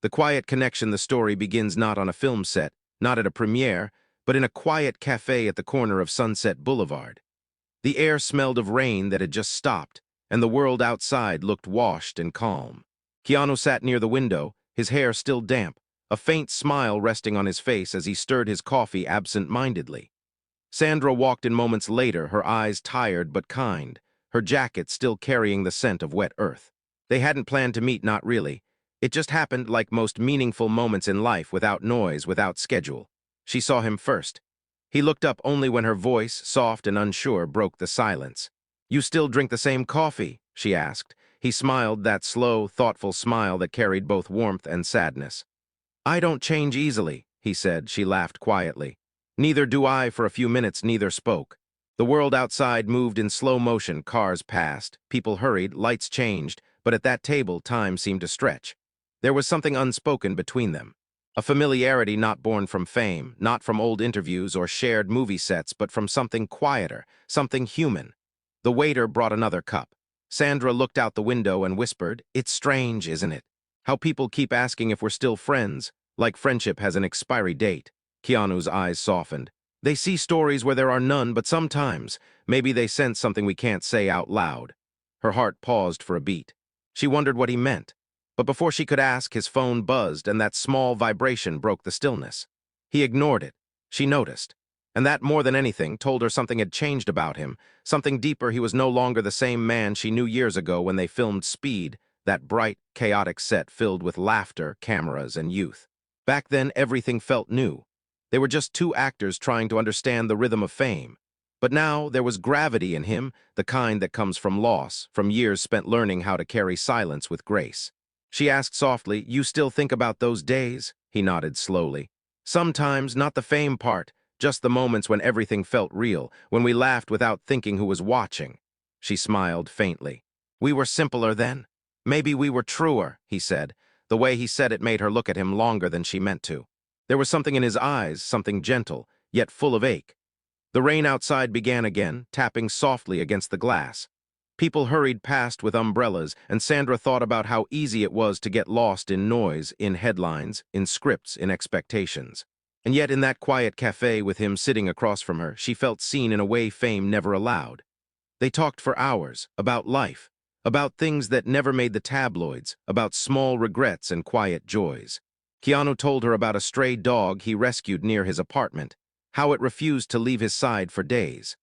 The quiet connection. The story begins not on a film set, not at a premiere, but in a quiet cafe at the corner of Sunset Boulevard. The air smelled of rain that had just stopped, and the world outside looked washed and calm. Keanu sat near the window, his hair still damp, a faint smile resting on his face as he stirred his coffee absent-mindedly. Sandra walked in moments later, her eyes tired but kind, her jacket still carrying the scent of wet earth. They hadn't planned to meet, not really. It just happened like most meaningful moments in life, without noise, without schedule. She saw him first. He looked up only when her voice, soft and unsure, broke the silence. "You still drink the same coffee?" she asked. He smiled, that slow, thoughtful smile that carried both warmth and sadness. "I don't change easily," he said. She laughed quietly. "Neither do I." For a few minutes, neither spoke. The world outside moved in slow motion. Cars passed, people hurried, lights changed, but at that table, time seemed to stretch. There was something unspoken between them. A familiarity not born from fame, not from old interviews or shared movie sets, but from something quieter, something human. The waiter brought another cup. Sandra looked out the window and whispered, "It's strange, isn't it? How people keep asking if we're still friends, like friendship has an expiry date." Keanu's eyes softened. "They see stories where there are none, but sometimes, maybe they sense something we can't say out loud." Her heart paused for a beat. She wondered what he meant. But before she could ask, his phone buzzed, and that small vibration broke the stillness. He ignored it. She noticed. And that, more than anything, told her something had changed about him, something deeper. He was no longer the same man she knew years ago when they filmed Speed, that bright, chaotic set filled with laughter, cameras, and youth. Back then, everything felt new. They were just two actors trying to understand the rhythm of fame. But now there was gravity in him, the kind that comes from loss, from years spent learning how to carry silence with grace. She asked softly, "You still think about those days?" He nodded slowly. "Sometimes, not the fame part, just the moments when everything felt real, when we laughed without thinking who was watching." She smiled faintly. "We were simpler then. Maybe we were truer," he said. The way he said it made her look at him longer than she meant to. There was something in his eyes, something gentle, yet full of ache. The rain outside began again, tapping softly against the glass. People hurried past with umbrellas, and Sandra thought about how easy it was to get lost in noise, in headlines, in scripts, in expectations. And yet in that quiet cafe with him sitting across from her, she felt seen in a way fame never allowed. They talked for hours, about life, about things that never made the tabloids, about small regrets and quiet joys. Keanu told her about a stray dog he rescued near his apartment, how it refused to leave his side for days.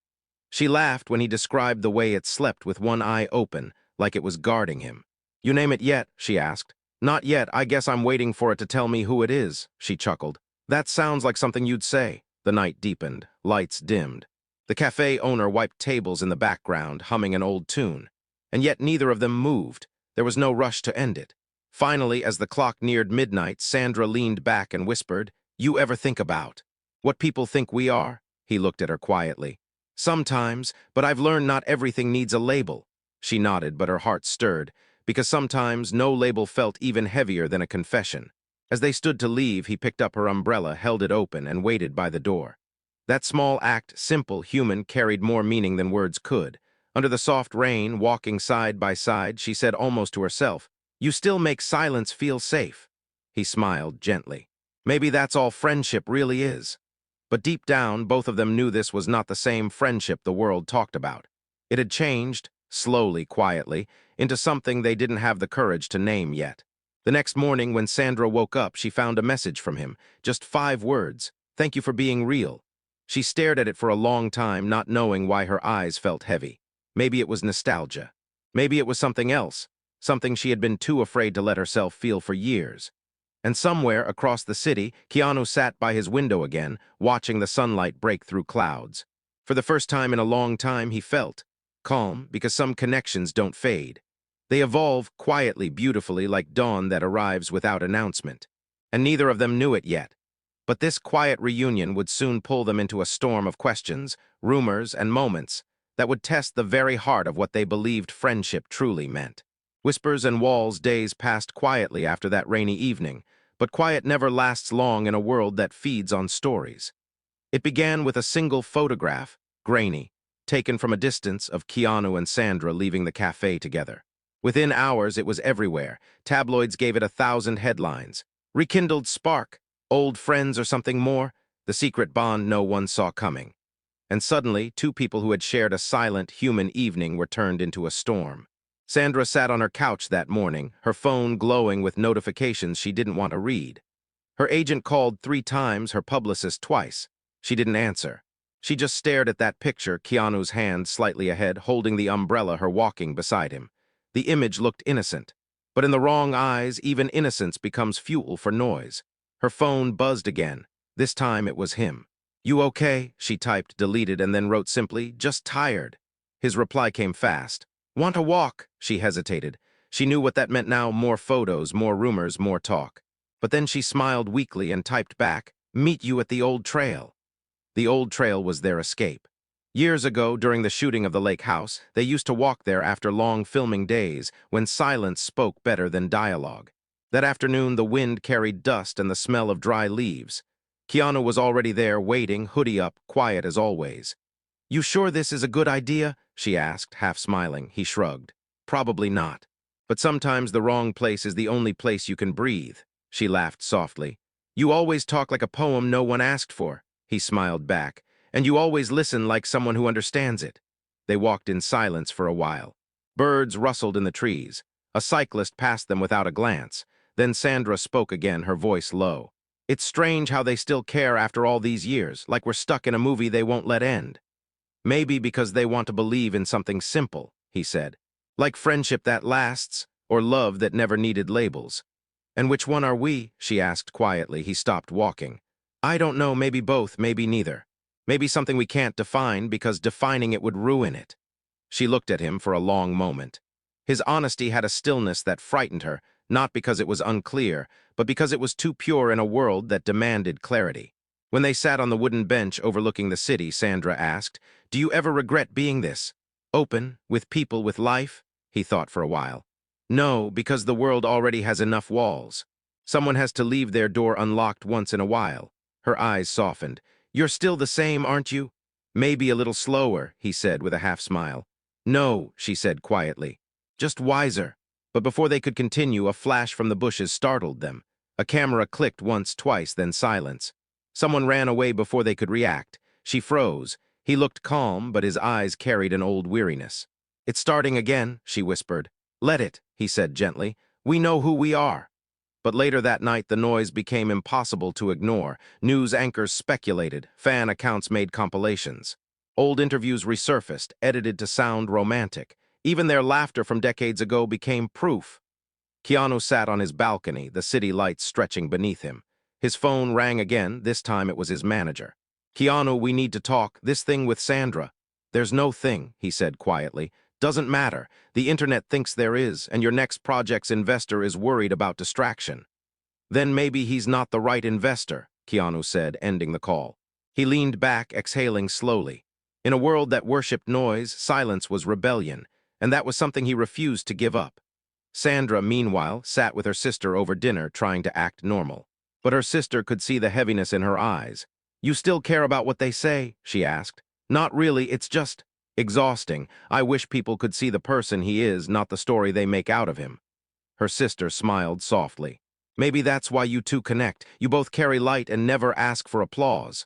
She laughed when he described the way it slept with one eye open, like it was guarding him. "You name it yet?" she asked. "Not yet. I guess I'm waiting for it to tell me who it is," she chuckled. "That sounds like something you'd say." The night deepened. Lights dimmed. The cafe owner wiped tables in the background, humming an old tune. And yet neither of them moved. There was no rush to end it. Finally, as the clock neared midnight, Sandra leaned back and whispered, "You ever think about what people think we are?" He looked at her quietly. "Sometimes, but I've learned not everything needs a label." She nodded, but her heart stirred, because sometimes no label felt even heavier than a confession. As they stood to leave, he picked up her umbrella, held it open, and waited by the door. That small act, simple, human, carried more meaning than words could. Under the soft rain, walking side by side, she said almost to herself, "You still make silence feel safe." He smiled gently. Maybe that's all friendship really is. But deep down, both of them knew this was not the same friendship the world talked about. It had changed, slowly, quietly, into something they didn't have the courage to name yet. The next morning, when Sandra woke up, she found a message from him. Just 5 words. "Thank you for being real." She stared at it for a long time, not knowing why her eyes felt heavy. Maybe it was nostalgia. Maybe it was something else, something she had been too afraid to let herself feel for years. And somewhere across the city, Keanu sat by his window again, watching the sunlight break through clouds. For the first time in a long time, he felt calm, because some connections don't fade. They evolve quietly, beautifully, like dawn that arrives without announcement. And neither of them knew it yet. But this quiet reunion would soon pull them into a storm of questions, rumors, and moments that would test the very heart of what they believed friendship truly meant. Whispers and walls, days passed quietly after that rainy evening, but quiet never lasts long in a world that feeds on stories. It began with a single photograph, grainy, taken from a distance, of Keanu and Sandra leaving the cafe together. Within hours, it was everywhere. Tabloids gave it 1,000 headlines. Rekindled spark, old friends or something more, the secret bond no one saw coming. And suddenly, two people who had shared a silent, human evening were turned into a storm. Sandra sat on her couch that morning, her phone glowing with notifications she didn't want to read. Her agent called 3 times, her publicist twice. She didn't answer. She just stared at that picture, Keanu's hand slightly ahead, holding the umbrella, her walking beside him. The image looked innocent. But in the wrong eyes, even innocence becomes fuel for noise. Her phone buzzed again. This time it was him. "You okay?" she typed, deleted, and then wrote simply, "Just tired." His reply came fast. "Want a walk?" She hesitated. She knew what that meant now: more photos, more rumors, more talk. But then she smiled weakly and typed back, "Meet you at the old trail." The old trail was their escape. Years ago, during the shooting of the lake house, they used to walk there after long filming days, when silence spoke better than dialogue. That afternoon, the wind carried dust and the smell of dry leaves. Keanu was already there, waiting, hoodie up, quiet as always. "You sure this is a good idea?" she asked, half smiling. He shrugged. "Probably not. But sometimes the wrong place is the only place you can breathe." She laughed softly. "You always talk like a poem no one asked for." He smiled back. "And you always listen like someone who understands it." They walked in silence for a while. Birds rustled in the trees. A cyclist passed them without a glance. Then Sandra spoke again, her voice low. "It's strange how they still care after all these years, like we're stuck in a movie they won't let end." "Maybe because they want to believe in something simple," he said. "Like friendship that lasts, or love that never needed labels." "And which one are we?" she asked quietly. He stopped walking. "I don't know, maybe both, maybe neither. Maybe something we can't define because defining it would ruin it." She looked at him for a long moment. His honesty had a stillness that frightened her, not because it was unclear, but because it was too pure in a world that demanded clarity. When they sat on the wooden bench overlooking the city, Sandra asked, "Do you ever regret being this? Open, with people, with life?" He thought for a while. "No, because the world already has enough walls. Someone has to leave their door unlocked once in a while." Her eyes softened. "You're still the same, aren't you?" "Maybe a little slower," he said with a half smile. "No," she said quietly. "Just wiser." But before they could continue, a flash from the bushes startled them. A camera clicked once, twice, then silence. Someone ran away before they could react. She froze. He looked calm, but his eyes carried an old weariness. "It's starting again," she whispered. "Let it," he said gently. "We know who we are." But later that night, the noise became impossible to ignore. News anchors speculated, fan accounts made compilations. Old interviews resurfaced, edited to sound romantic. Even their laughter from decades ago became proof. Keanu sat on his balcony, the city lights stretching beneath him. His phone rang again. This time it was his manager. "Keanu, we need to talk. This thing with Sandra." "There's no thing," he said quietly. "Doesn't matter. The internet thinks there is, and your next project's investor is worried about distraction." "Then maybe he's not the right investor," Keanu said, ending the call. He leaned back, exhaling slowly. In a world that worshipped noise, silence was rebellion, and that was something he refused to give up. Sandra, meanwhile, sat with her sister over dinner, trying to act normal. But her sister could see the heaviness in her eyes. "You still care about what they say?" she asked. "Not really, it's just exhausting. I wish people could see the person he is, not the story they make out of him." Her sister smiled softly. "Maybe that's why you two connect. You both carry light and never ask for applause."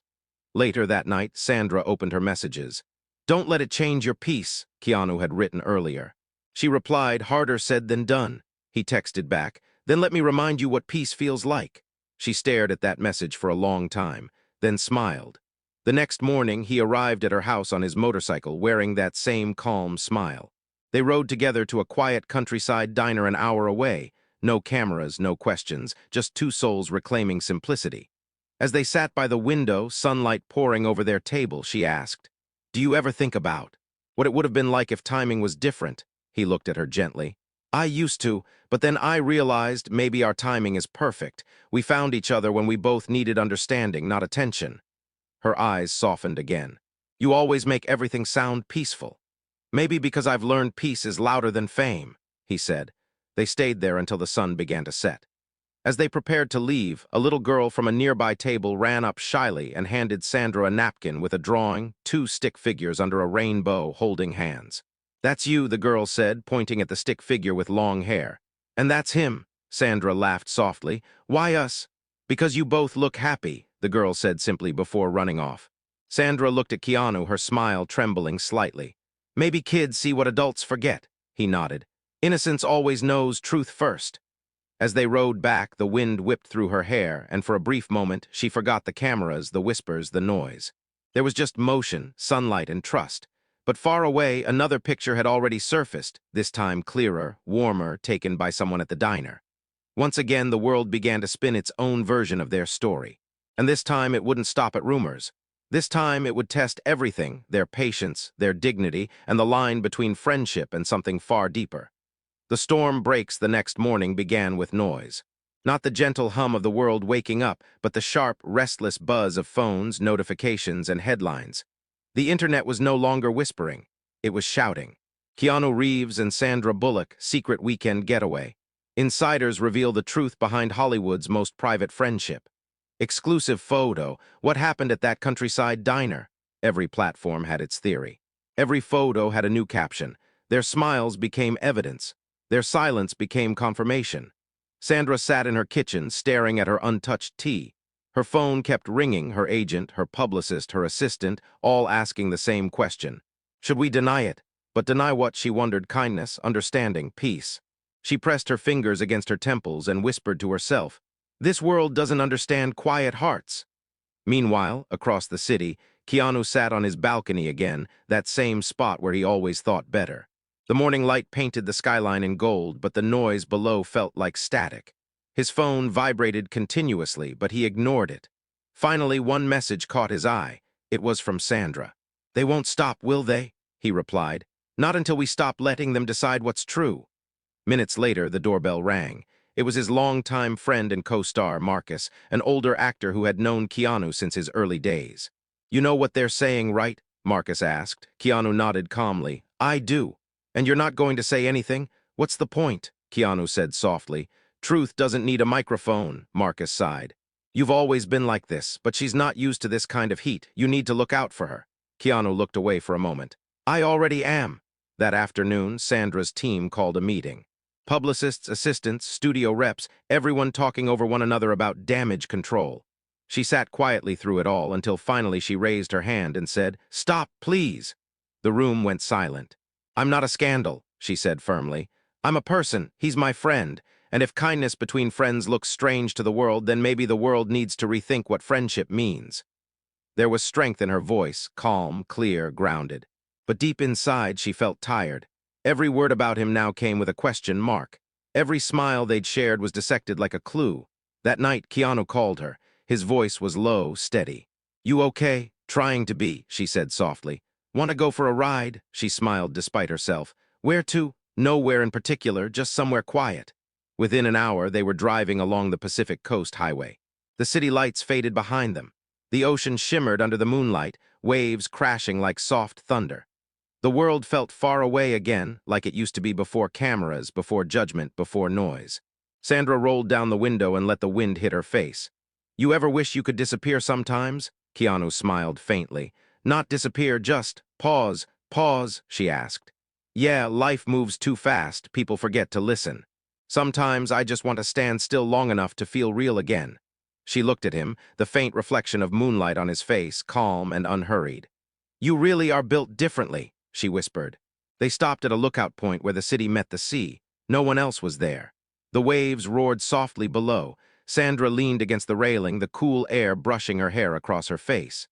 Later that night, Sandra opened her messages. "Don't let it change your peace," Keanu had written earlier. She replied, "Harder said than done." He texted back, "Then let me remind you what peace feels like." She stared at that message for a long time, then smiled. The next morning, he arrived at her house on his motorcycle, wearing that same calm smile. They rode together to a quiet countryside diner an hour away. No cameras, no questions, just two souls reclaiming simplicity. As they sat by the window, sunlight pouring over their table, she asked, "Do you ever think about what it would have been like if timing was different?" He looked at her gently. "I used to, but then I realized maybe our timing is perfect. We found each other when we both needed understanding, not attention." Her eyes softened again. "You always make everything sound peaceful." "Maybe because I've learned peace is louder than fame," he said. They stayed there until the sun began to set. As they prepared to leave, a little girl from a nearby table ran up shyly and handed Sandra a napkin with a drawing, two stick figures under a rainbow holding hands. "That's you," the girl said, pointing at the stick figure with long hair. "And that's him," Sandra laughed softly. "Why us?" "Because you both look happy," the girl said simply before running off. Sandra looked at Keanu, her smile trembling slightly. "Maybe kids see what adults forget," he nodded. "Innocence always knows truth first." As they rode back, the wind whipped through her hair, and for a brief moment, she forgot the cameras, the whispers, the noise. There was just motion, sunlight, and trust. But far away, another picture had already surfaced, this time clearer, warmer, taken by someone at the diner. Once again, the world began to spin its own version of their story. And this time, it wouldn't stop at rumors. This time, it would test everything, their patience, their dignity, and the line between friendship and something far deeper. The storm breaks the next morning began with noise. Not the gentle hum of the world waking up, but the sharp, restless buzz of phones, notifications, and headlines. The internet was no longer whispering. It was shouting. Keanu Reeves and Sandra Bullock, secret weekend getaway. Insiders reveal the truth behind Hollywood's most private friendship. Exclusive photo. What happened at that countryside diner? Every platform had its theory. Every photo had a new caption. Their smiles became evidence. Their silence became confirmation. Sandra sat in her kitchen, staring at her untouched tea. Her phone kept ringing, her agent, her publicist, her assistant, all asking the same question. Should we deny it? But deny what, she wondered, kindness, understanding, peace. She pressed her fingers against her temples and whispered to herself, "This world doesn't understand quiet hearts." Meanwhile, across the city, Keanu sat on his balcony again, that same spot where he always thought better. The morning light painted the skyline in gold, but the noise below felt like static. His phone vibrated continuously, but he ignored it. Finally, one message caught his eye. It was from Sandra. "They won't stop, will they?" he replied. "Not until we stop letting them decide what's true." Minutes later, the doorbell rang. It was his longtime friend and co-star, Marcus, an older actor who had known Keanu since his early days. "You know what they're saying, right?" Marcus asked. Keanu nodded calmly. "I do." "And you're not going to say anything? What's the point?" Keanu said softly. "Truth doesn't need a microphone," Marcus sighed. "You've always been like this, but she's not used to this kind of heat. You need to look out for her." Keanu looked away for a moment. "I already am." That afternoon, Sandra's team called a meeting. Publicists, assistants, studio reps, everyone talking over one another about damage control. She sat quietly through it all until finally she raised her hand and said, "Stop, please." The room went silent. "I'm not a scandal," she said firmly. "I'm a person, he's my friend, and if kindness between friends looks strange to the world, then maybe the world needs to rethink what friendship means." There was strength in her voice, calm, clear, grounded. But deep inside, she felt tired. Every word about him now came with a question mark. Every smile they'd shared was dissected like a clue. That night, Keanu called her. His voice was low, steady. "You okay?" "Trying to be," she said softly. "Want to go for a ride?" She smiled despite herself. "Where to?" "Nowhere in particular, just somewhere quiet." Within an hour, they were driving along the Pacific Coast Highway. The city lights faded behind them. The ocean shimmered under the moonlight, waves crashing like soft thunder. The world felt far away again, like it used to be before cameras, before judgment, before noise. Sandra rolled down the window and let the wind hit her face. "You ever wish you could disappear sometimes?" Keanu smiled faintly. "Not disappear, just pause, pause," she asked. "Yeah, life moves too fast, people forget to listen. Sometimes I just want to stand still long enough to feel real again." She looked at him, the faint reflection of moonlight on his face, calm and unhurried. "You really are built differently," she whispered. They stopped at a lookout point where the city met the sea. No one else was there. The waves roared softly below. Sandra leaned against the railing, the cool air brushing her hair across her face.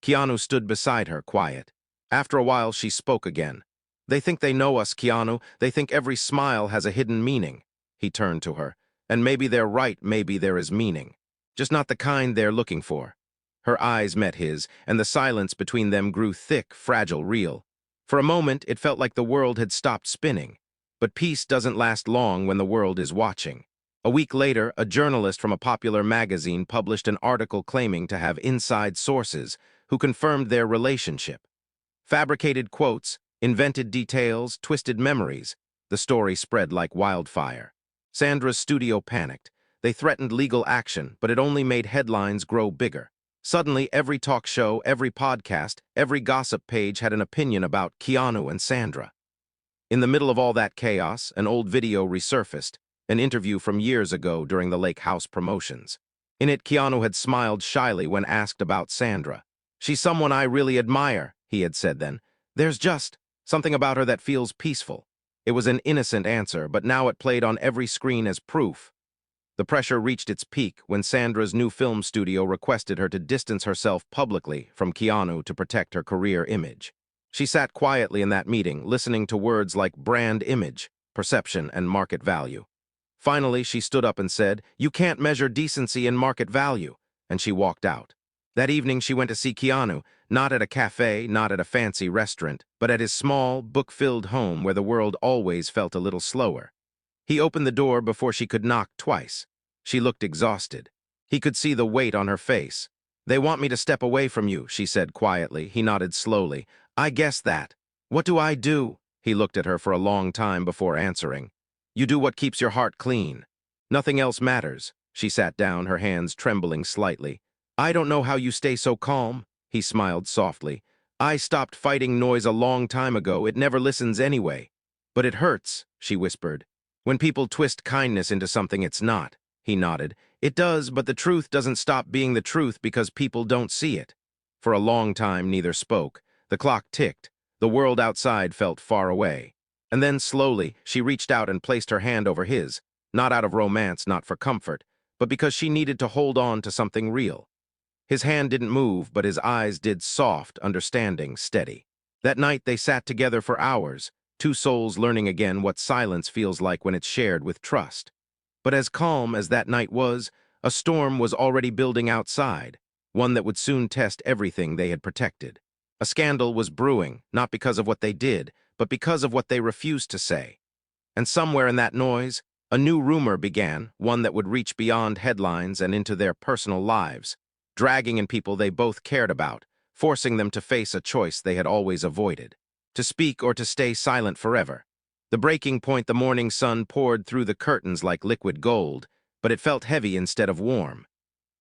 Keanu stood beside her, quiet. After a while, she spoke again. "They think they know us, Keanu. They think every smile has a hidden meaning." He turned to her. "And maybe they're right, maybe there is meaning. Just not the kind they're looking for." Her eyes met his, and the silence between them grew thick, fragile, real. For a moment, it felt like the world had stopped spinning. But peace doesn't last long when the world is watching. A week later, a journalist from a popular magazine published an article claiming to have inside sources who confirmed their relationship. Fabricated quotes, invented details, twisted memories. The story spread like wildfire. Sandra's studio panicked. They threatened legal action, but it only made headlines grow bigger. Suddenly, every talk show, every podcast, every gossip page had an opinion about Keanu and Sandra. In the middle of all that chaos, an old video resurfaced, an interview from years ago during the Lake House promotions. In it, Keanu had smiled shyly when asked about Sandra. "She's someone I really admire," he had said then. "There's just something about her that feels peaceful." It was an innocent answer, but now it played on every screen as proof. The pressure reached its peak when Sandra's new film studio requested her to distance herself publicly from Keanu to protect her career image. She sat quietly in that meeting, listening to words like brand image, perception, and market value. Finally, she stood up and said, "You can't measure decency in market value," and she walked out. That evening, she went to see Keanu, not at a cafe, not at a fancy restaurant, but at his small, book-filled home where the world always felt a little slower. He opened the door before she could knock twice. She looked exhausted. He could see the weight on her face. "They want me to step away from you," she said quietly. He nodded slowly. "I guess that. What do I do?" He looked at her for a long time before answering. "You do what keeps your heart clean. Nothing else matters." She sat down, her hands trembling slightly. "I don't know how you stay so calm." He smiled softly. "I stopped fighting noise a long time ago. It never listens anyway." "But it hurts," she whispered. "When people twist kindness into something it's not." He nodded. "It does, but the truth doesn't stop being the truth because people don't see it." For a long time, neither spoke. The clock ticked. The world outside felt far away. And then, slowly, she reached out and placed her hand over his, not out of romance, not for comfort, but because she needed to hold on to something real. His hand didn't move, but his eyes did, soft, understanding, steady. That night, they sat together for hours, two souls learning again what silence feels like when it's shared with trust. But as calm as that night was, a storm was already building outside, one that would soon test everything they had protected. A scandal was brewing, not because of what they did, but because of what they refused to say. And somewhere in that noise, a new rumor began, one that would reach beyond headlines and into their personal lives, dragging in people they both cared about, forcing them to face a choice they had always avoided, to speak or to stay silent forever. The breaking point, the morning sun poured through the curtains like liquid gold, but it felt heavy instead of warm.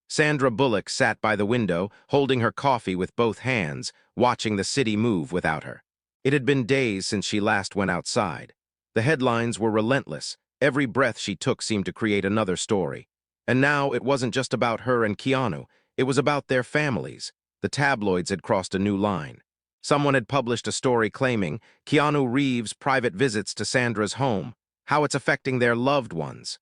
Sandra Bullock sat by the window, holding her coffee with both hands, watching the city move without her. It had been days since she last went outside. The headlines were relentless. Every breath she took seemed to create another story. And now it wasn't just about her and Keanu. It was about their families. The tabloids had crossed a new line. Someone had published a story claiming Keanu Reeves' private visits to Sandra's home, how it's affecting their loved ones.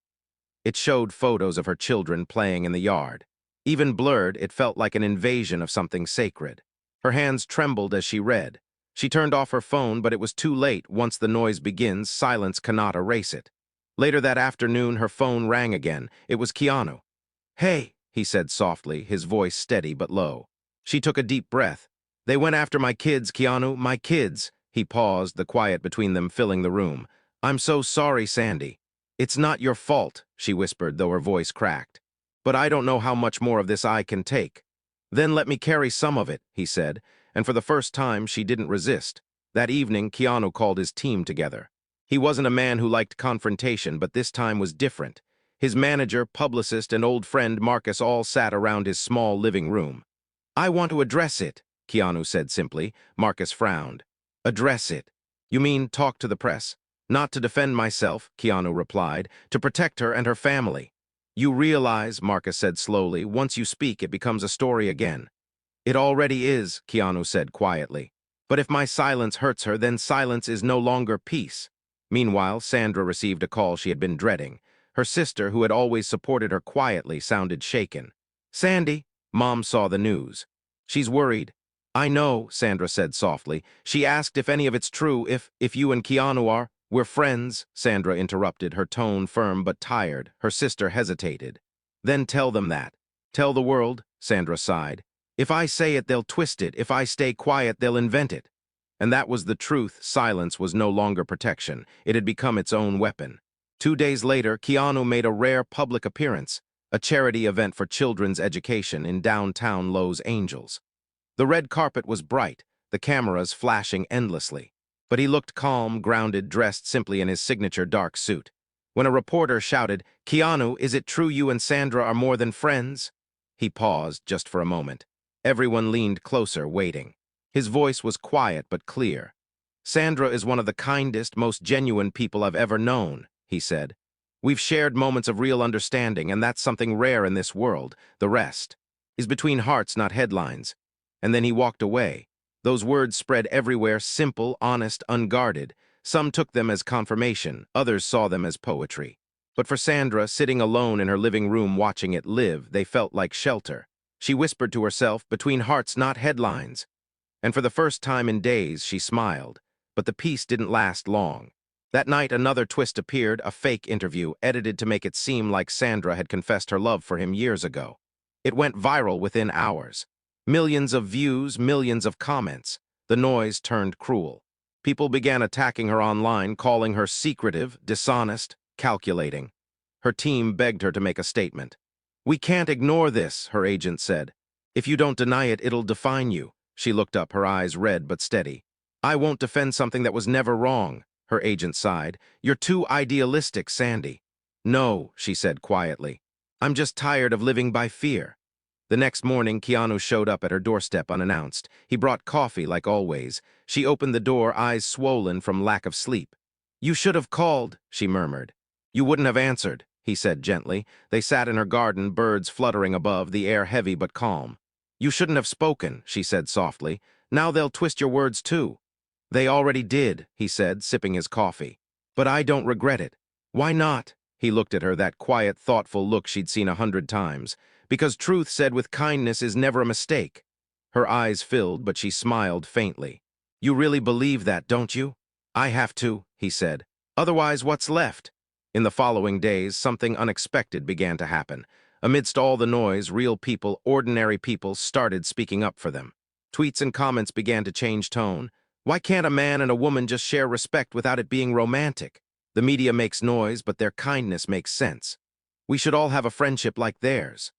It showed photos of her children playing in the yard. Even blurred, it felt like an invasion of something sacred. Her hands trembled as she read. She turned off her phone, but it was too late. Once the noise begins, silence cannot erase it. Later that afternoon, her phone rang again. It was Keanu. "Hey," he said softly, his voice steady but low. She took a deep breath. "They went after my kids, Keanu, my kids." He paused, the quiet between them filling the room. "I'm so sorry, Sandy." "It's not your fault," she whispered, though her voice cracked. "But I don't know how much more of this I can take." "Then let me carry some of it," he said, and for the first time she didn't resist. That evening, Keanu called his team together. He wasn't a man who liked confrontation, but this time was different. His manager, publicist, and old friend Marcus all sat around his small living room. "I want to address it," Keanu said simply. Marcus frowned. "Address it? You mean talk to the press?" "Not to defend myself," Keanu replied, "to protect her and her family." "You realize," Marcus said slowly, "once you speak, it becomes a story again." "It already is," Keanu said quietly. "But if my silence hurts her, then silence is no longer peace." Meanwhile, Sandra received a call she had been dreading. Her sister, who had always supported her quietly, sounded shaken. "Sandy," Mom saw the news. "She's worried." "I know," Sandra said softly. "She asked if any of it's true, if you and Keanu are—" "We're friends," Sandra interrupted, her tone firm but tired. Her sister hesitated. "Then tell them that." "Tell the world," Sandra sighed. "If I say it, they'll twist it. If I stay quiet, they'll invent it." And that was the truth. Silence was no longer protection. It had become its own weapon. 2 days later, Keanu made a rare public appearance, a charity event for children's education in downtown Los Angeles. The red carpet was bright, the cameras flashing endlessly. But he looked calm, grounded, dressed simply in his signature dark suit. When a reporter shouted, "Keanu, is it true you and Sandra are more than friends?" He paused just for a moment. Everyone leaned closer, waiting. His voice was quiet but clear. Sandra is one of the kindest, most genuine people I've ever known, he said. We've shared moments of real understanding, and that's something rare in this world. The rest is between hearts, not headlines. And then he walked away. Those words spread everywhere, simple, honest, unguarded. Some took them as confirmation, others saw them as poetry. But for Sandra, sitting alone in her living room watching it live, they felt like shelter. She whispered to herself, between hearts, not headlines. And for the first time in days, she smiled. But the peace didn't last long. That night, another twist appeared, a fake interview, edited to make it seem like Sandra had confessed her love for him years ago. It went viral within hours. Millions of views, millions of comments. The noise turned cruel. People began attacking her online, calling her secretive, dishonest, calculating. Her team begged her to make a statement. "We can't ignore this," her agent said. "If you don't deny it, it'll define you." She looked up, her eyes red but steady. "I won't defend something that was never wrong," her agent sighed. "You're too idealistic, Sandy." "No," she said quietly. "I'm just tired of living by fear." The next morning, Keanu showed up at her doorstep unannounced. He brought coffee, like always. She opened the door, eyes swollen from lack of sleep. "You should have called," she murmured. "You wouldn't have answered," he said gently. They sat in her garden, birds fluttering above, the air heavy but calm. "You shouldn't have spoken," she said softly. "Now they'll twist your words too." "They already did," he said, sipping his coffee. "But I don't regret it." "Why not?" He looked at her, that quiet, thoughtful look she'd seen 100 times. "Because truth said with kindness is never a mistake." Her eyes filled, but she smiled faintly. "You really believe that, don't you?" "I have to," he said. "Otherwise, what's left?" In the following days, something unexpected began to happen. Amidst all the noise, real people, ordinary people, started speaking up for them. Tweets and comments began to change tone. "Why can't a man and a woman just share respect without it being romantic? The media makes noise, but their kindness makes sense. We should all have a friendship like theirs."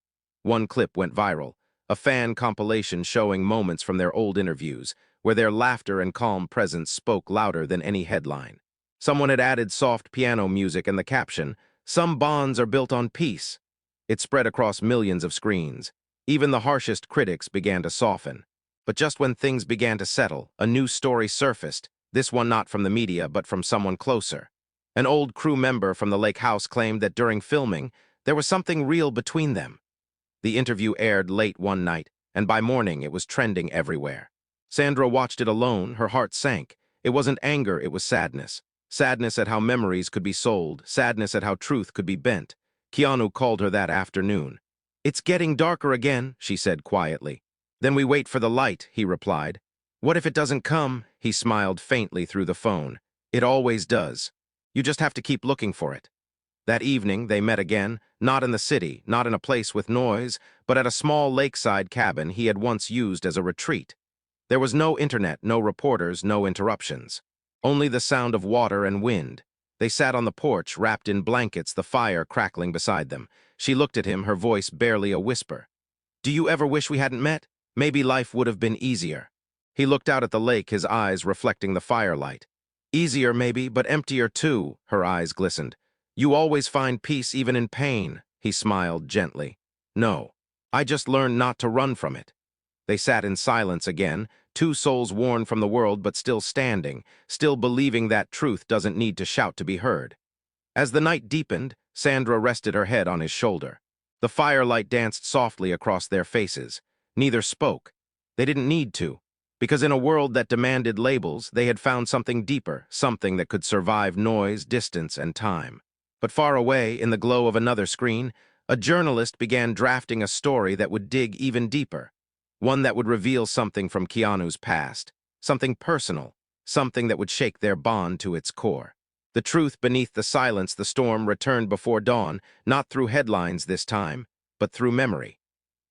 One clip went viral, a fan compilation showing moments from their old interviews, where their laughter and calm presence spoke louder than any headline. Someone had added soft piano music and the caption, "Some bonds are built on peace." It spread across millions of screens. Even the harshest critics began to soften. But just when things began to settle, a new story surfaced, this one not from the media, but from someone closer. An old crew member from the lake house claimed that during filming, there was something real between them. The interview aired late one night, and by morning it was trending everywhere. Sandra watched it alone, her heart sank. It wasn't anger, it was sadness. Sadness at how memories could be sold, sadness at how truth could be bent. Keanu called her that afternoon. "It's getting darker again," she said quietly. "Then we wait for the light," he replied. "What if it doesn't come?" He smiled faintly through the phone. "It always does. You just have to keep looking for it." That evening, they met again, not in the city, not in a place with noise, but at a small lakeside cabin he had once used as a retreat. There was no internet, no reporters, no interruptions. Only the sound of water and wind. They sat on the porch, wrapped in blankets, the fire crackling beside them. She looked at him, her voice barely a whisper. "Do you ever wish we hadn't met? Maybe life would have been easier." He looked out at the lake, his eyes reflecting the firelight. "Easier, maybe, but emptier too," her eyes glistened. "You always find peace even in pain," he smiled gently. "No, I just learned not to run from it." They sat in silence again, two souls worn from the world but still standing, still believing that truth doesn't need to shout to be heard. As the night deepened, Sandra rested her head on his shoulder. The firelight danced softly across their faces. Neither spoke. They didn't need to, because in a world that demanded labels, they had found something deeper, something that could survive noise, distance, and time. But far away, in the glow of another screen, a journalist began drafting a story that would dig even deeper. One that would reveal something from Keanu's past, something personal, something that would shake their bond to its core. The truth beneath the silence, the storm returned before dawn, not through headlines this time, but through memory.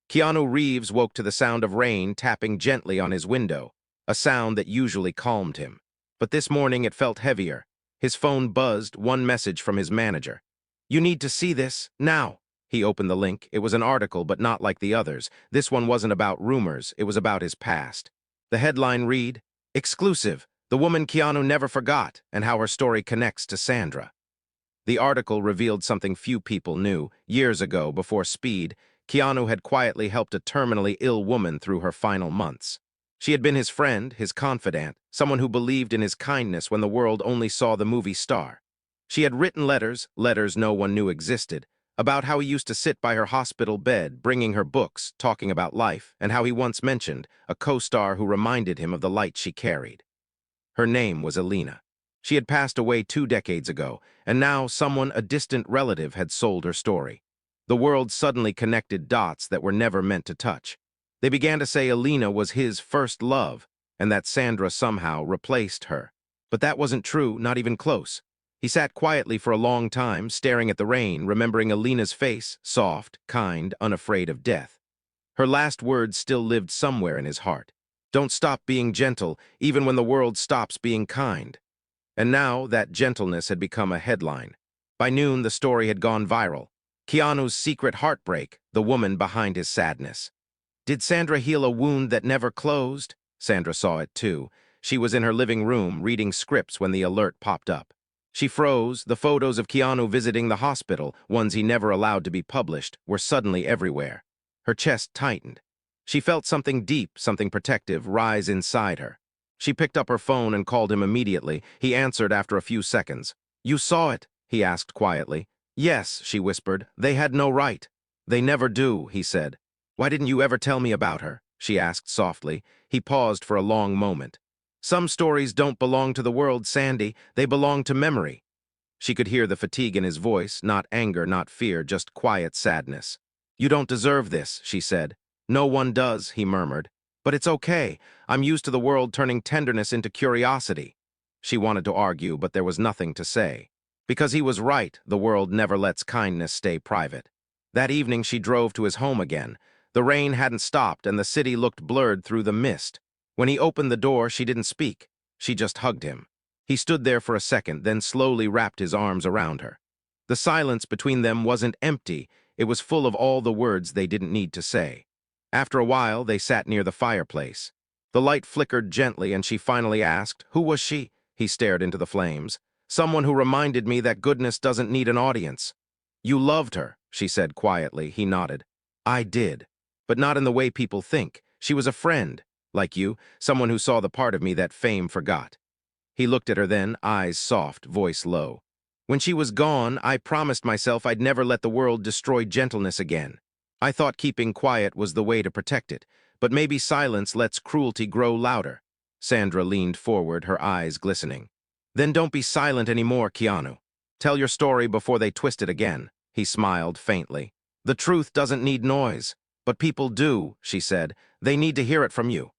Keanu Reeves woke to the sound of rain tapping gently on his window, a sound that usually calmed him. But this morning it felt heavier. His phone buzzed, one message from his manager. "You need to see this, now." He opened the link. It was an article, but not like the others. This one wasn't about rumors, it was about his past. The headline read, "Exclusive, the woman Keanu never forgot, and how her story connects to Sandra." The article revealed something few people knew. Years ago, before Speed, Keanu had quietly helped a terminally ill woman through her final months. She had been his friend, his confidant, someone who believed in his kindness when the world only saw the movie star. She had written letters no one knew existed, about how he used to sit by her hospital bed, bringing her books, talking about life, and how he once mentioned a co-star who reminded him of the light she carried. Her name was Elena. She had passed away 2 decades ago, and now someone, a distant relative, had sold her story. The world suddenly connected dots that were never meant to touch. They began to say Elena was his first love, and that Sandra somehow replaced her. But that wasn't true, not even close. He sat quietly for a long time, staring at the rain, remembering Elena's face, soft, kind, unafraid of death. Her last words still lived somewhere in his heart. Don't stop being gentle, even when the world stops being kind. And now that gentleness had become a headline. By noon, the story had gone viral. Keanu's secret heartbreak, the woman behind his sadness. Did Sandra heal a wound that never closed? Sandra saw it too. She was in her living room, reading scripts when the alert popped up. She froze. The photos of Keanu visiting the hospital, ones he never allowed to be published, were suddenly everywhere. Her chest tightened. She felt something deep, something protective, rise inside her. She picked up her phone and called him immediately. He answered after a few seconds. "You saw it?" he asked quietly. "Yes," she whispered. "They had no right." "They never do," he said. "Why didn't you ever tell me about her?" she asked softly. He paused for a long moment. "Some stories don't belong to the world, Sandy. They belong to memory." She could hear the fatigue in his voice, not anger, not fear, just quiet sadness. "You don't deserve this," she said. "No one does," he murmured. "But it's okay. I'm used to the world turning tenderness into curiosity." She wanted to argue, but there was nothing to say. Because he was right, the world never lets kindness stay private. That evening she drove to his home again. The rain hadn't stopped, and the city looked blurred through the mist. When he opened the door, she didn't speak. She just hugged him. He stood there for a second, then slowly wrapped his arms around her. The silence between them wasn't empty. It was full of all the words they didn't need to say. After a while, they sat near the fireplace. The light flickered gently, and she finally asked, "Who was she?" He stared into the flames. "Someone who reminded me that goodness doesn't need an audience." "You loved her," she said quietly. He nodded. "I did. But not in the way people think. She was a friend, like you, someone who saw the part of me that fame forgot." He looked at her then, eyes soft, voice low. "When she was gone, I promised myself I'd never let the world destroy gentleness again. I thought keeping quiet was the way to protect it, but maybe silence lets cruelty grow louder." Sandra leaned forward, her eyes glistening. "Then don't be silent anymore, Keanu. Tell your story before they twist it again." He smiled faintly. "The truth doesn't need noise. But people do," she said. "They need to hear it from you."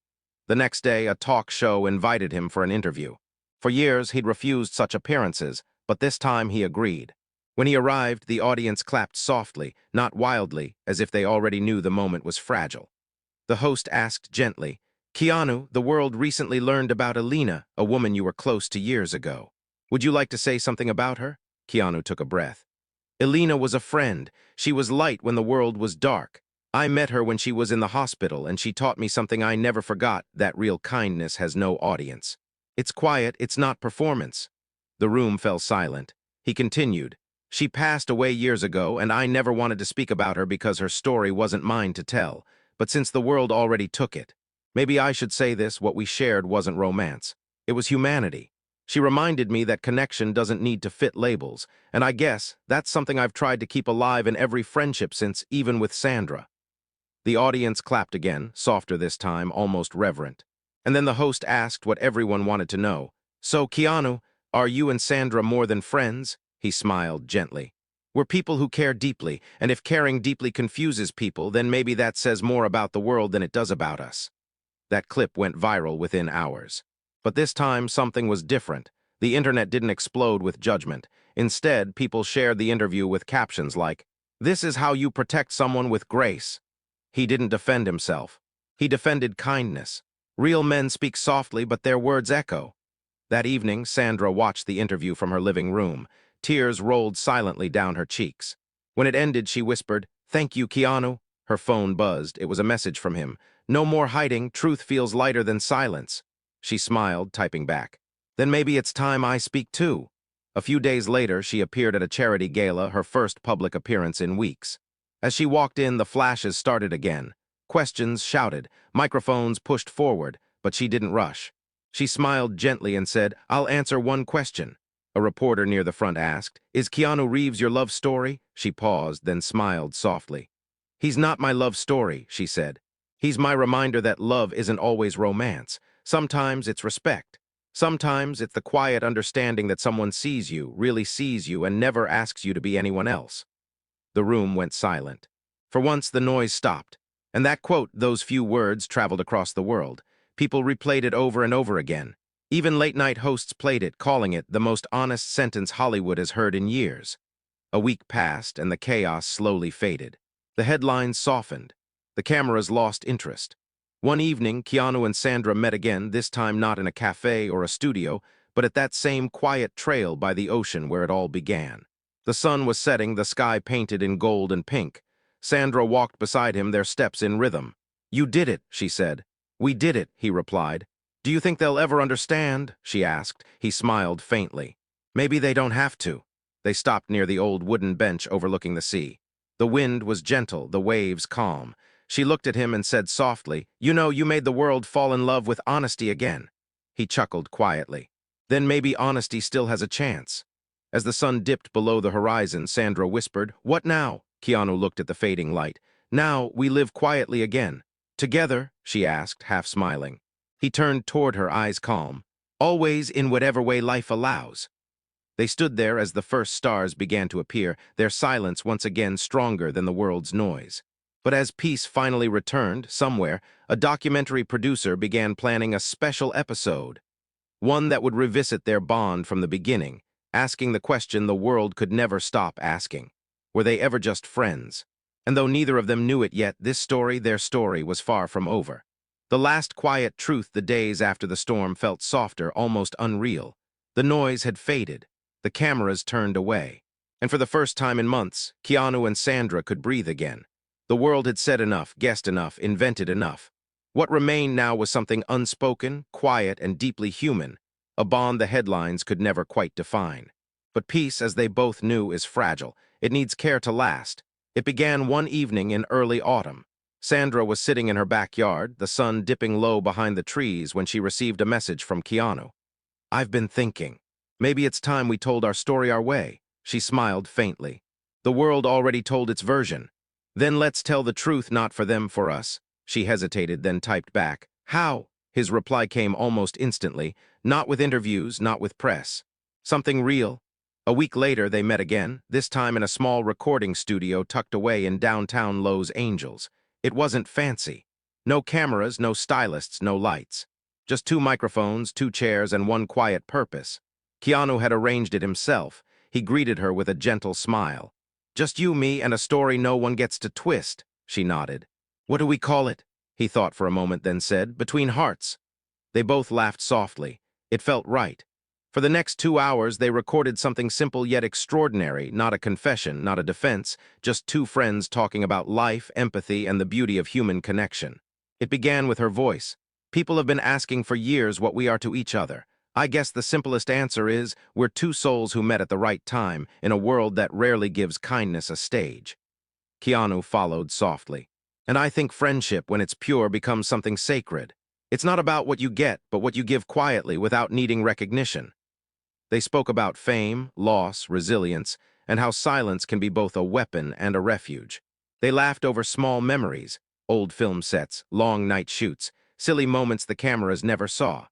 The next day, a talk show invited him for an interview. For years, he'd refused such appearances, but this time he agreed. When he arrived, the audience clapped softly, not wildly, as if they already knew the moment was fragile. The host asked gently, "Keanu, the world recently learned about Elena, a woman you were close to years ago. Would you like to say something about her?" Keanu took a breath. "Elena was a friend. She was light when the world was dark. I met her when she was in the hospital, and she taught me something I never forgot, that real kindness has no audience. It's quiet, it's not performance." The room fell silent. He continued, "She passed away years ago, and I never wanted to speak about her because her story wasn't mine to tell. But since the world already took it, maybe I should say this: what we shared wasn't romance. It was humanity. She reminded me that connection doesn't need to fit labels, and I guess that's something I've tried to keep alive in every friendship since, even with Sandra." The audience clapped again, softer this time, almost reverent. And then the host asked what everyone wanted to know. "So, Keanu, are you and Sandra more than friends?" He smiled gently. "We're people who care deeply, and if caring deeply confuses people, then maybe that says more about the world than it does about us." That clip went viral within hours. But this time, something was different. The internet didn't explode with judgment. Instead, people shared the interview with captions like, "This is how you protect someone with grace." He didn't defend himself. He defended kindness. Real men speak softly, but their words echo. That evening, Sandra watched the interview from her living room. Tears rolled silently down her cheeks. When it ended, she whispered, "Thank you, Keanu." Her phone buzzed. It was a message from him. "No more hiding. Truth feels lighter than silence." She smiled, typing back, "Then maybe it's time I speak too." A few days later, she appeared at a charity gala, her first public appearance in weeks. As she walked in, the flashes started again. Questions shouted, microphones pushed forward. but she didn't rush. She smiled gently and said, "I'll answer one question." A reporter near the front asked, "Is Keanu Reeves your love story?" She paused, then smiled softly. "He's not my love story," she said. "He's my reminder that love isn't always romance. Sometimes it's respect. Sometimes it's the quiet understanding that someone sees you, really sees you, and never asks you to be anyone else." The room went silent. For once, the noise stopped. And that quote, those few words, traveled across the world. People replayed it over and over again. Even late-night hosts played it, calling it the most honest sentence Hollywood has heard in years. A week passed, and the chaos slowly faded. The headlines softened. The cameras lost interest. One evening, Keanu and Sandra met again, this time not in a cafe or a studio, but at that same quiet trail by the ocean where it all began. The sun was setting, the sky painted in gold and pink. Sandra walked beside him, their steps in rhythm. "You did it," she said. "We did it," he replied. "Do you think they'll ever understand?" she asked. He smiled faintly. "Maybe they don't have to." They stopped near the old wooden bench overlooking the sea. The wind was gentle, the waves calm. She looked at him and said softly, "You know, you made the world fall in love with honesty again." He chuckled quietly. "Then maybe honesty still has a chance." As the sun dipped below the horizon, Sandra whispered, "What now?" Keanu looked at the fading light. "Now we live quietly again." "Together?" she asked, half smiling. He turned toward her, eyes calm. "Always in whatever way life allows." They stood there as the first stars began to appear, their silence once again stronger than the world's noise. But as peace finally returned, somewhere, a documentary producer began planning a special episode. One that would revisit their bond from the beginning, asking the question the world could never stop asking. Were they ever just friends? And though neither of them knew it yet, this story, their story, was far from over. The last quiet truth the days after the storm felt softer, almost unreal. The noise had faded. The cameras turned away. And for the first time in months, Keanu and Sandra could breathe again. The world had said enough, guessed enough, invented enough. What remained now was something unspoken, quiet, and deeply human, a bond the headlines could never quite define. But peace, as they both knew, is fragile. It needs care to last. It began one evening in early autumn. Sandra was sitting in her backyard, the sun dipping low behind the trees, when she received a message from Keanu. "I've been thinking. Maybe it's time we told our story our way." She smiled faintly. "The world already told its version. Then let's tell the truth, not for them, for us." She hesitated, then typed back, "How?" His reply came almost instantly, "Not with interviews, not with press. Something real." A week later, they met again, this time in a small recording studio tucked away in downtown Los Angeles. It wasn't fancy. No cameras, no stylists, no lights. Just two microphones, two chairs, and one quiet purpose. Keanu had arranged it himself. He greeted her with a gentle smile. "Just you, me, and a story no one gets to twist," she nodded. "What do we call it?" He thought for a moment, then said, "Between Hearts." They both laughed softly. It felt right. For the next 2 hours, they recorded something simple yet extraordinary, not a confession, not a defense, just two friends talking about life, empathy, and the beauty of human connection. It began with her voice. "People have been asking for years what we are to each other. I guess the simplest answer is, we're two souls who met at the right time in a world that rarely gives kindness a stage." Keanu followed softly. "And I think friendship, when it's pure, becomes something sacred. It's not about what you get, but what you give quietly without needing recognition." They spoke about fame, loss, resilience, and how silence can be both a weapon and a refuge. They laughed over small memories, old film sets, long night shoots, silly moments the cameras never saw.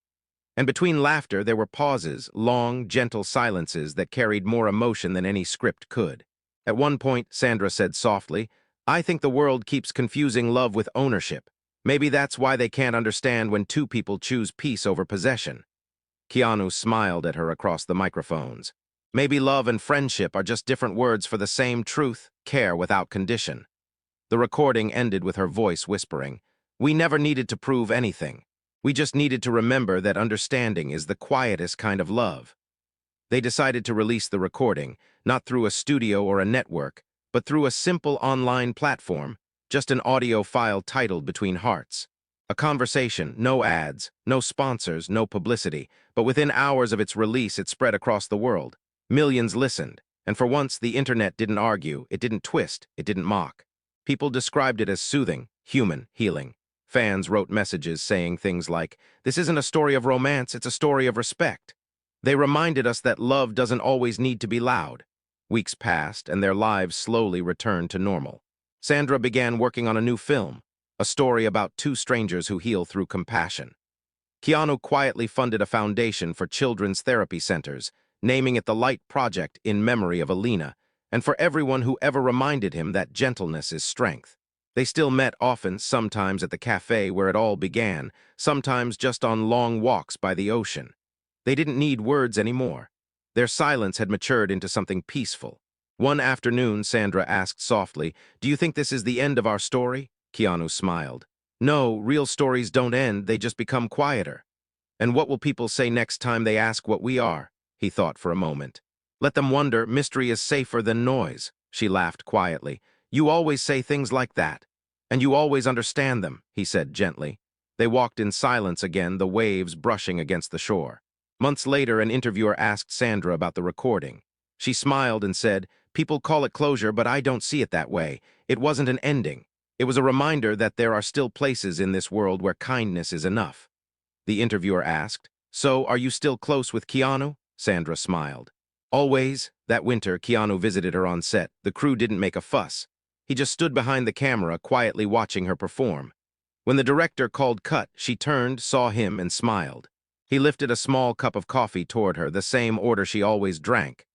And between laughter, there were pauses, long, gentle silences that carried more emotion than any script could. At one point, Sandra said softly, "I think the world keeps confusing love with ownership. Maybe that's why they can't understand when two people choose peace over possession." Keanu smiled at her across the microphones. "Maybe love and friendship are just different words for the same truth, care without condition." The recording ended with her voice whispering, "We never needed to prove anything. We just needed to remember that understanding is the quietest kind of love." They decided to release the recording, not through a studio or a network, but through a simple online platform, just an audio file titled Between Hearts. A conversation, no ads, no sponsors, no publicity, but within hours of its release it spread across the world. Millions listened, and for once the internet didn't argue, it didn't twist, it didn't mock. People described it as soothing, human, healing. Fans wrote messages saying things like, "This isn't a story of romance, it's a story of respect." They reminded us that love doesn't always need to be loud. Weeks passed, and their lives slowly returned to normal. Sandra began working on a new film, a story about two strangers who heal through compassion. Keanu quietly funded a foundation for children's therapy centers, naming it the Light Project in memory of Alina, and for everyone who ever reminded him that gentleness is strength. They still met often, sometimes at the cafe where it all began, sometimes just on long walks by the ocean. They didn't need words anymore. Their silence had matured into something peaceful. One afternoon, Sandra asked softly, "Do you think this is the end of our story?" Keanu smiled. "No, real stories don't end, they just become quieter." "And what will people say next time they ask what we are?" He thought for a moment. "Let them wonder, mystery is safer than noise." She laughed quietly. "You always say things like that. And you always understand them," he said gently. They walked in silence again, the waves brushing against the shore. Months later, an interviewer asked Sandra about the recording. She smiled and said, "People call it closure, but I don't see it that way. It wasn't an ending. It was a reminder that there are still places in this world where kindness is enough." The interviewer asked, "So, are you still close with Keanu?" Sandra smiled. "Always." That winter, Keanu visited her on set. The crew didn't make a fuss. He just stood behind the camera, quietly watching her perform. When the director called cut, she turned, saw him, and smiled. He lifted a small cup of coffee toward her, the same order she always drank.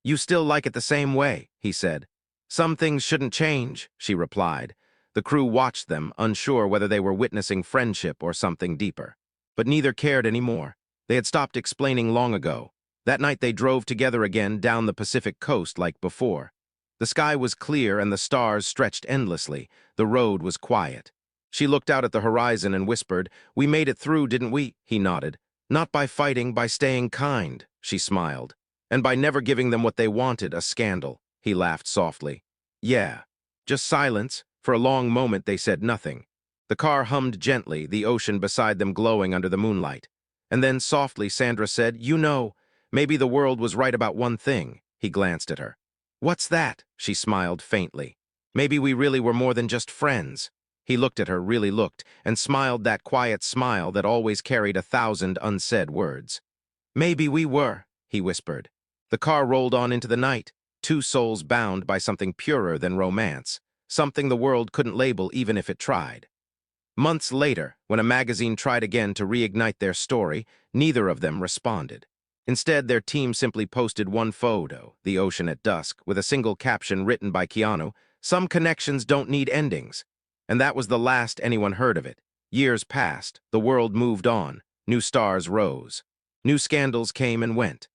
"You still like it the same way," he said. "Some things shouldn't change," she replied. The crew watched them, unsure whether they were witnessing friendship or something deeper. But neither cared anymore. They had stopped explaining long ago. That night they drove together again down the Pacific coast like before. The sky was clear and the stars stretched endlessly. The road was quiet. She looked out at the horizon and whispered, "We made it through, didn't we?" He nodded. "Not by fighting, by staying kind," she smiled. "And by never giving them what they wanted, a scandal." He laughed softly. "Yeah." Just silence. For a long moment they said nothing. The car hummed gently, the ocean beside them glowing under the moonlight. And then softly Sandra said, "You know, maybe the world was right about one thing." He glanced at her. "What's that?" She smiled faintly. "Maybe we really were more than just friends." He looked at her, really looked, and smiled that quiet smile that always carried 1,000 unsaid words. "Maybe we were," he whispered. The car rolled on into the night, two souls bound by something purer than romance, something the world couldn't label even if it tried. Months later, when a magazine tried again to reignite their story, neither of them responded. Instead, their team simply posted one photo, the ocean at dusk, with a single caption written by Keanu, "Some connections don't need endings." And that was the last anyone heard of it. Years passed, the world moved on, new stars rose. New scandals came and went.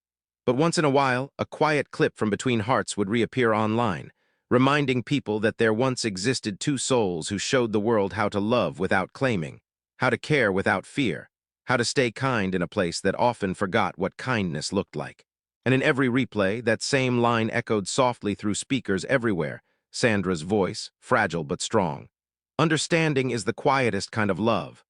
But once in a while, a quiet clip from Between Hearts would reappear online, reminding people that there once existed two souls who showed the world how to love without claiming, how to care without fear, how to stay kind in a place that often forgot what kindness looked like. And in every replay, that same line echoed softly through speakers everywhere, Sandra's voice, fragile but strong. "Understanding is the quietest kind of love."